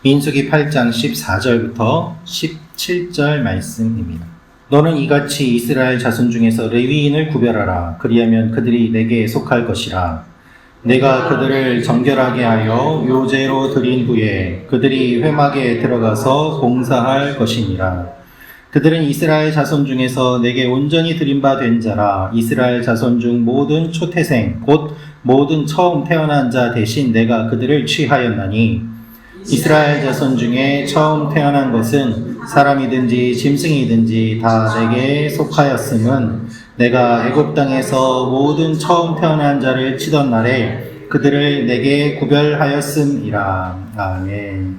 민수기 8장 14절부터 17절 말씀입니다. 너는 이같이 이스라엘 자손 중에서 레위인을 구별하라. 그리하면 그들이 내게 속할 것이라. 내가 그들을 정결하게 하여 요제로 드린 후에 그들이 회막에 들어가서 봉사할 것이니라. 그들은 이스라엘 자손 중에서 내게 온전히 드린 바 된 자라. 이스라엘 자손 중 모든 초태생 곧 모든 처음 태어난 자 대신 내가 그들을 취하였나니 이스라엘 자손 중에 처음 태어난 것은 사람이든지 짐승이든지 다 내게 속하였음은 내가 애굽 땅에서 모든 처음 태어난 자를 치던 날에 그들을 내게 구별하였음이라. 아멘.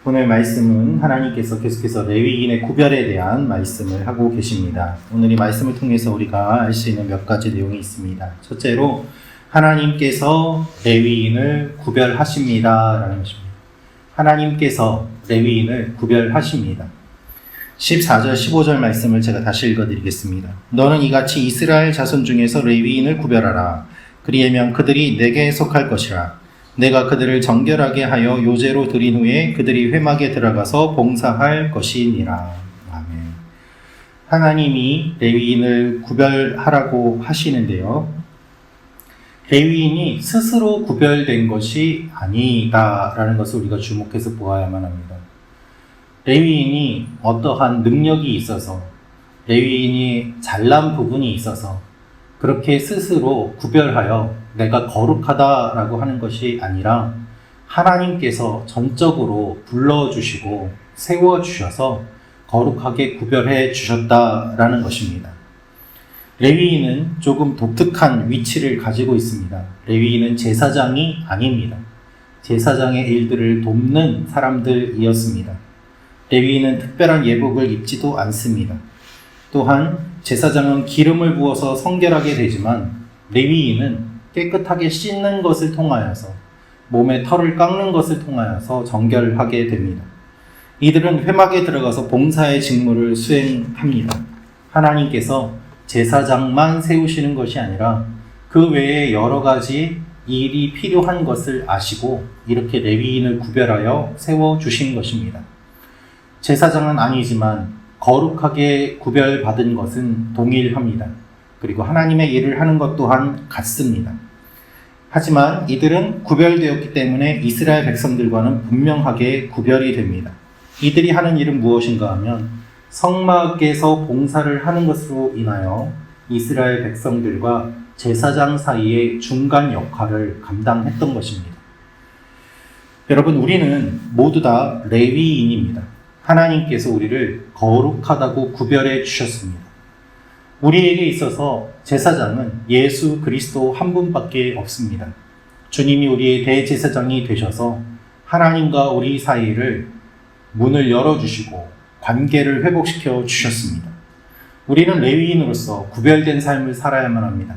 오늘 말씀은 하나님께서 계속해서 레위인의 구별에 대한 말씀을 하고 계십니다. 오늘 이 말씀을 통해서 우리가 알 수 있는 몇 가지 내용이 있습니다. 첫째로 하나님께서 레위인을 구별하십니다라는 것입니다. 하나님께서 레위인을 구별하십니다. 14절 15절 말씀을 제가 다시 읽어드리겠습니다. 너는 이같이 이스라엘 자손 중에서 레위인을 구별하라. 그리하면 그들이 내게 속할 것이라. 내가 그들을 정결하게 하여 요제로 드린 후에 그들이 회막에 들어가서 봉사할 것이니라. 아멘. 하나님이 레위인을 구별하라고 하시는데요. 레위인이 스스로 구별된 것이 아니다라는 것을 우리가 주목해서 보아야만 합니다. 레위인이 어떠한 능력이 있어서, 레위인이 잘난 부분이 있어서 그렇게 스스로 구별하여 내가 거룩하다라고 하는 것이 아니라 하나님께서 전적으로 불러주시고 세워주셔서 거룩하게 구별해 주셨다라는 것입니다. 레위인은 조금 독특한 위치를 가지고 있습니다. 레위인은 제사장이 아닙니다. 제사장의 일들을 돕는 사람들이었습니다. 레위인은 특별한 예복을 입지도 않습니다. 또한 제사장은 기름을 부어서 성결하게 되지만 레위인은 깨끗하게 씻는 것을 통하여서 몸에 털을 깎는 것을 통하여서 정결하게 됩니다. 이들은 회막에 들어가서 봉사의 직무를 수행합니다. 하나님께서 제사장만 세우시는 것이 아니라 그 외에 여러 가지 일이 필요한 것을 아시고 이렇게 레위인을 구별하여 세워주신 것입니다. 제사장은 아니지만 거룩하게 구별받은 것은 동일합니다. 그리고 하나님의 일을 하는 것 또한 같습니다. 하지만 이들은 구별되었기 때문에 이스라엘 백성들과는 분명하게 구별이 됩니다. 이들이 하는 일은 무엇인가 하면 성막에서 봉사를 하는 것으로 인하여 이스라엘 백성들과 제사장 사이의 중간 역할을 감당했던 것입니다. 여러분, 우리는 모두 다 레위인입니다. 하나님께서 우리를 거룩하다고 구별해 주셨습니다. 우리에게 있어서 제사장은 예수 그리스도 한 분밖에 없습니다. 주님이 우리의 대제사장이 되셔서 하나님과 우리 사이를 문을 열어주시고 관계를 회복시켜 주셨습니다. 우리는 레위인으로서 구별된 삶을 살아야만 합니다.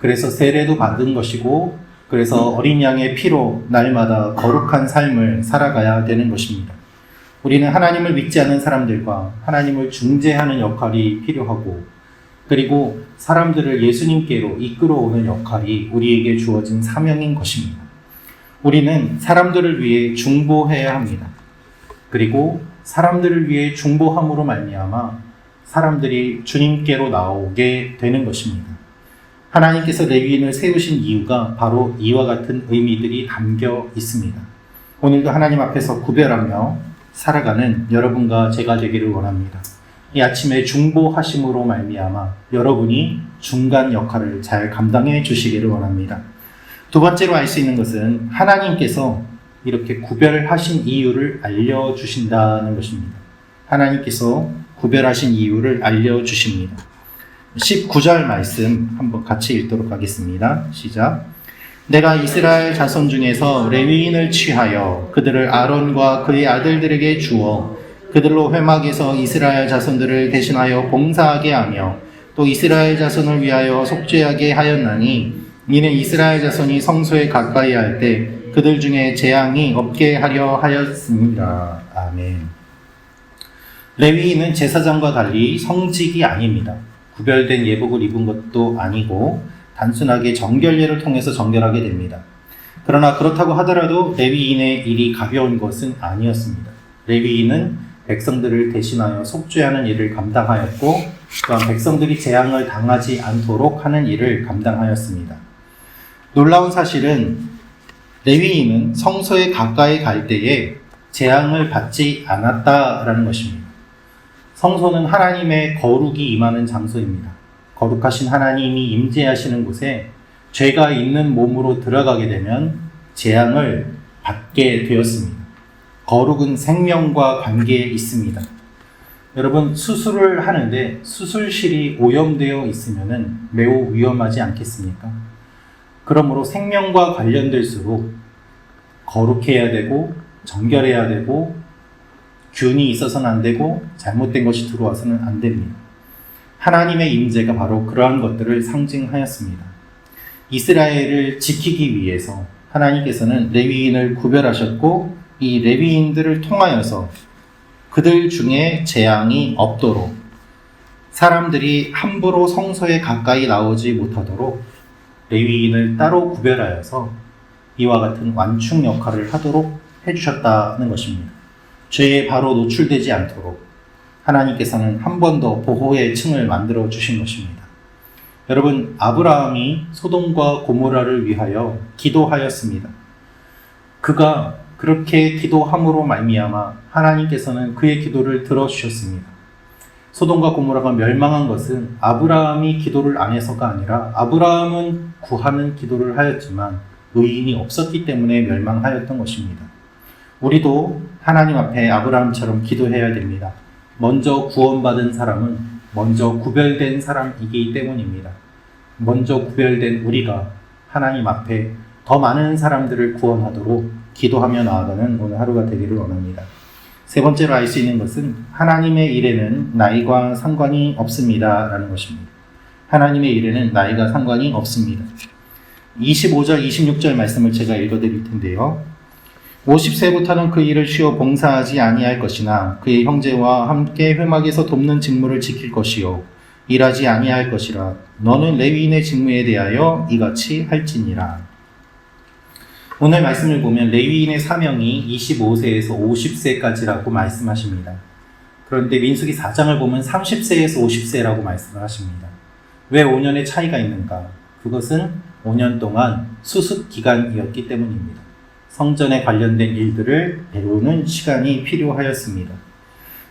그래서 세례도 받은 것이고, 그래서 어린 양의 피로 날마다 거룩한 삶을 살아가야 되는 것입니다. 우리는 하나님을 믿지 않는 사람들과 하나님을 중재하는 역할이 필요하고, 그리고 사람들을 예수님께로 이끌어오는 역할이 우리에게 주어진 사명인 것입니다. 우리는 사람들을 위해 중보해야 합니다. 그리고 사람들을 위해 중보함으로 말미암아 사람들이 주님께로 나오게 되는 것입니다. 하나님께서 레위인을 세우신 이유가 바로 이와 같은 의미들이 담겨 있습니다. 오늘도 하나님 앞에서 구별하며 살아가는 여러분과 제가 되기를 원합니다. 이 아침에 중보하심으로 말미암아 여러분이 중간 역할을 잘 감당해 주시기를 원합니다. 두 번째로 알 수 있는 것은 하나님께서 이렇게 구별하신 이유를 알려주신다는 것입니다. 하나님께서 구별하신 이유를 알려주십니다. 19절 말씀 한번 같이 읽도록 하겠습니다. 시작. 내가 이스라엘 자손 중에서 레위인을 취하여 그들을 아론과 그의 아들들에게 주어 그들로 회막에서 이스라엘 자손들을 대신하여 봉사하게 하며 또 이스라엘 자손을 위하여 속죄하게 하였나니 이는 이스라엘 자손이 성소에 가까이 할 때 그들 중에 재앙이 없게 하려 하였습니다. 아멘. 레위인은 제사장과 달리 성직이 아닙니다. 구별된 예복을 입은 것도 아니고 단순하게 정결례를 통해서 정결하게 됩니다. 그러나 그렇다고 하더라도 레위인의 일이 가벼운 것은 아니었습니다. 레위인은 백성들을 대신하여 속죄하는 일을 감당하였고 또한 백성들이 재앙을 당하지 않도록 하는 일을 감당하였습니다. 놀라운 사실은 레위인은 성소에 가까이 갈 때에 재앙을 받지 않았다라는 것입니다. 성소는 하나님의 거룩이 임하는 장소입니다. 거룩하신 하나님이 임재하시는 곳에 죄가 있는 몸으로 들어가게 되면 재앙을 받게 되었습니다. 거룩은 생명과 관계에 있습니다. 여러분, 수술을 하는데 수술실이 오염되어 있으면 매우 위험하지 않겠습니까? 그러므로 생명과 관련될수록 거룩해야 되고 정결해야 되고 균이 있어서는 안 되고 잘못된 것이 들어와서는 안 됩니다. 하나님의 임재가 바로 그러한 것들을 상징하였습니다. 이스라엘을 지키기 위해서 하나님께서는 레위인을 구별하셨고 이 레위인들을 통하여서 그들 중에 재앙이 없도록 사람들이 함부로 성소에 가까이 나오지 못하도록 레위인을 따로 구별하여서 이와 같은 완충 역할을 하도록 해주셨다는 것입니다. 죄에 바로 노출되지 않도록 하나님께서는 한 번 더 보호의 층을 만들어 주신 것입니다. 여러분, 아브라함이 소돔과 고모라를 위하여 기도하였습니다. 그가 그렇게 기도함으로 말미암아 하나님께서는 그의 기도를 들어주셨습니다. 소돔과 고모라가 멸망한 것은 아브라함이 기도를 안 해서가 아니라 아브라함은 구하는 기도를 하였지만 의인이 없었기 때문에 멸망하였던 것입니다. 우리도 하나님 앞에 아브라함처럼 기도해야 됩니다. 먼저 구원받은 사람은 먼저 구별된 사람이기 때문입니다. 먼저 구별된 우리가 하나님 앞에 더 많은 사람들을 구원하도록 기도하며 나아가는 오늘 하루가 되기를 원합니다. 세 번째로 알 수 있는 것은 하나님의 일에는 나이가 상관이 없습니다 라는 것입니다. 하나님의 일에는 나이가 상관이 없습니다. 25절, 26절 말씀을 제가 읽어드릴 텐데요. 50세부터는 그 일을 쉬어 봉사하지 아니할 것이나 그의 형제와 함께 회막에서 돕는 직무를 지킬 것이요 일하지 아니할 것이라. 너는 레위인의 직무에 대하여 이같이 할지니라. 오늘 말씀을 보면 레위인의 사명이 25세에서 50세까지라고 말씀하십니다. 그런데 민수기 4장을 보면 30세에서 50세라고 말씀을 하십니다. 왜 5년의 차이가 있는가? 그것은 5년 동안 수습 기간이었기 때문입니다. 성전에 관련된 일들을 배우는 시간이 필요하였습니다.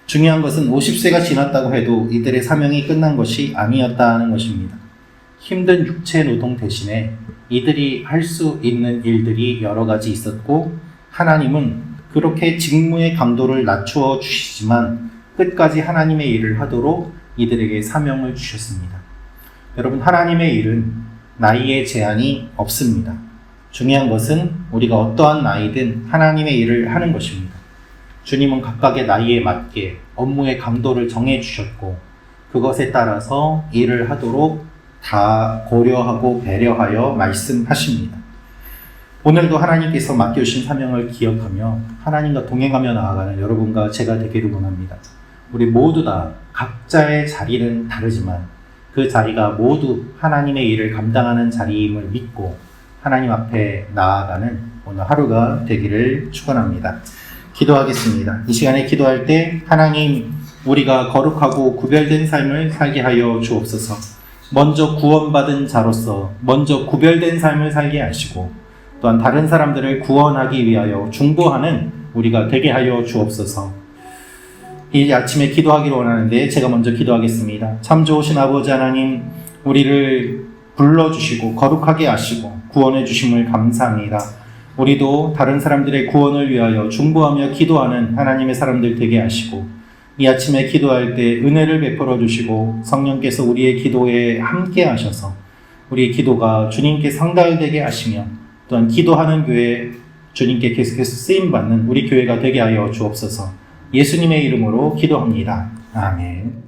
중요한 것은 50세가 지났다고 해도 이들의 사명이 끝난 것이 아니었다는 것입니다. 힘든 육체 노동 대신에 이들이 할 수 있는 일들이 여러 가지 있었고 하나님은 그렇게 직무의 강도를 낮추어 주시지만 끝까지 하나님의 일을 하도록 이들에게 사명을 주셨습니다. 여러분, 하나님의 일은 나이에 제한이 없습니다. 중요한 것은 우리가 어떠한 나이든 하나님의 일을 하는 것입니다. 주님은 각각의 나이에 맞게 업무의 강도를 정해 주셨고 그것에 따라서 일을 하도록 다 고려하고 배려하여 말씀하십니다. 오늘도 하나님께서 맡겨주신 사명을 기억하며 하나님과 동행하며 나아가는 여러분과 제가 되기를 원합니다. 우리 모두 다 각자의 자리는 다르지만 그 자리가 모두 하나님의 일을 감당하는 자리임을 믿고 하나님 앞에 나아가는 오늘 하루가 되기를 축원합니다. 기도하겠습니다. 이 시간에 기도할 때 하나님, 우리가 거룩하고 구별된 삶을 살게 하여 주옵소서. 먼저 구원받은 자로서 먼저 구별된 삶을 살게 하시고 또한 다른 사람들을 구원하기 위하여 중보하는 우리가 되게 하여 주옵소서. 이 아침에 기도하기를 원하는데 제가 먼저 기도하겠습니다. 참 좋으신 아버지 하나님, 우리를 불러주시고 거룩하게 하시고 구원해 주심을 감사합니다. 우리도 다른 사람들의 구원을 위하여 중보하며 기도하는 하나님의 사람들 되게 하시고 이 아침에 기도할 때 은혜를 베풀어 주시고 성령께서 우리의 기도에 함께 하셔서 우리의 기도가 주님께 상달되게 하시며 또한 기도하는 교회 주님께 계속해서 쓰임받는 우리 교회가 되게 하여 주옵소서. 예수님의 이름으로 기도합니다. 아멘.